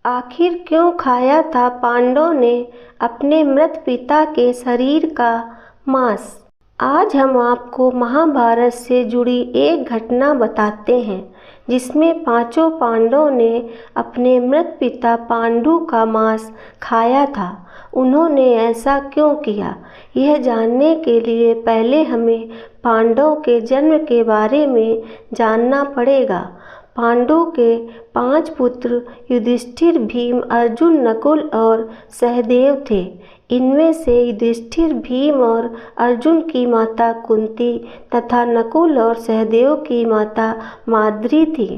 आखिर क्यों खाया था पांडवों ने अपने मृत पिता के शरीर का मांस। आज हम आपको महाभारत से जुड़ी एक घटना बताते हैं जिसमें पांचों पांडवों ने अपने मृत पिता पांडु का मांस खाया था। उन्होंने ऐसा क्यों किया, यह जानने के लिए पहले हमें पांडवों के जन्म के बारे में जानना पड़ेगा। पांडु के 5 पुत्र युधिष्ठिर, भीम, अर्जुन, नकुल और सहदेव थे। इनमें से युधिष्ठिर, भीम और अर्जुन की माता कुंती तथा नकुल और सहदेव की माता माद्री थी।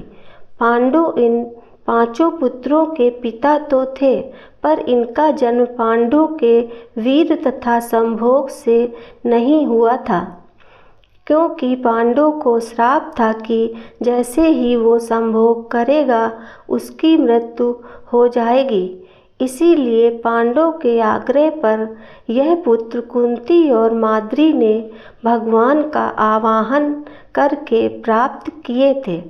पांडु इन 5 पुत्रों के पिता तो थे, पर इनका जन्म पांडु के वीर तथा संभोग से नहीं हुआ था, क्योंकि पांडु को श्राप था कि जैसे ही वो संभोग करेगा उसकी मृत्यु हो जाएगी। इसीलिए पांडवों के आग्रह पर यह पुत्र कुंती और माद्री ने भगवान का आवाहन करके प्राप्त किए थे।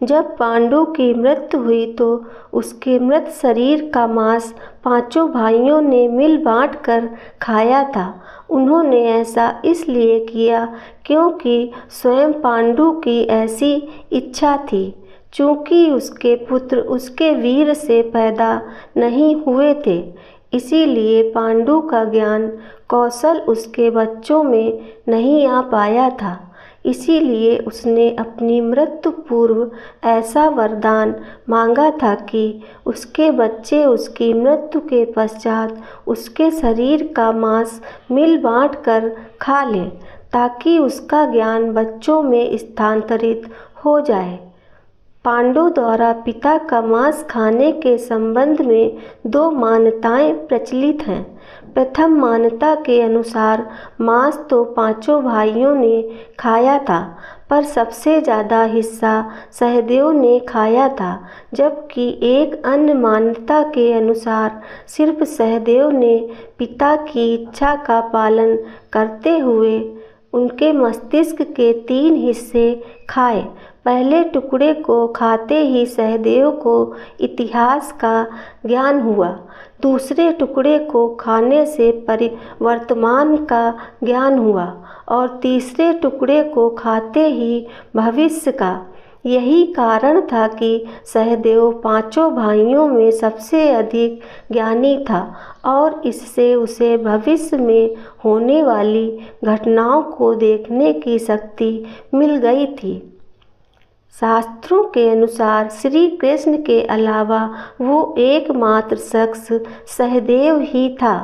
जब पांडु की मृत्यु हुई तो उसके मृत शरीर का मांस 5 भाइयों ने मिल बांट कर खाया था। उन्होंने ऐसा इसलिए किया क्योंकि स्वयं पांडु की ऐसी इच्छा थी। चूँकि उसके पुत्र उसके वीर से पैदा नहीं हुए थे, इसीलिए पांडु का ज्ञान कौशल उसके बच्चों में नहीं आ पाया था। इसीलिए उसने अपनी मृत्यु पूर्व ऐसा वरदान मांगा था कि उसके बच्चे उसकी मृत्यु के पश्चात उसके शरीर का मांस मिल बांट कर खा लें, ताकि उसका ज्ञान बच्चों में स्थानांतरित हो जाए। पांडु द्वारा पिता का मांस खाने के संबंध में 2 मान्यताएं प्रचलित हैं। प्रथम मान्यता के अनुसार मांस तो 5 भाइयों ने खाया था, पर सबसे ज़्यादा हिस्सा सहदेव ने खाया था, जबकि एक अन्य मान्यता के अनुसार सिर्फ सहदेव ने पिता की इच्छा का पालन करते हुए उनके मस्तिष्क के 3 हिस्से खाए। पहले टुकड़े को खाते ही सहदेव को इतिहास का ज्ञान हुआ, दूसरे टुकड़े को खाने से वर्तमान का ज्ञान हुआ और तीसरे टुकड़े को खाते ही भविष्य का। यही कारण था कि सहदेव 5 भाइयों में सबसे अधिक ज्ञानी था और इससे उसे भविष्य में होने वाली घटनाओं को देखने की शक्ति मिल गई थी। शास्त्रों के अनुसार श्री कृष्ण के अलावा वो एकमात्र शख्स सहदेव ही था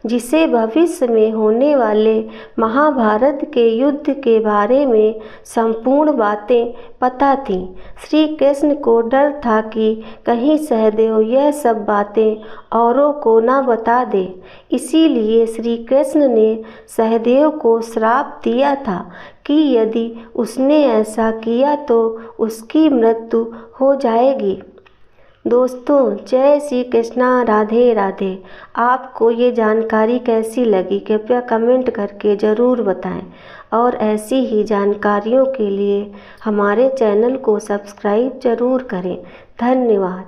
जिसे भविष्य में होने वाले महाभारत के युद्ध के बारे में संपूर्ण बातें पता थीं। श्री कृष्ण को डर था कि कहीं सहदेव यह सब बातें औरों को न बता दे, इसीलिए श्री कृष्ण ने सहदेव को श्राप दिया था कि यदि उसने ऐसा किया तो उसकी मृत्यु हो जाएगी। दोस्तों, जय श्री कृष्णा, राधे राधे। आपको ये जानकारी कैसी लगी कृपया कमेंट करके ज़रूर बताएं और ऐसी ही जानकारियों के लिए हमारे चैनल को सब्सक्राइब ज़रूर करें। धन्यवाद।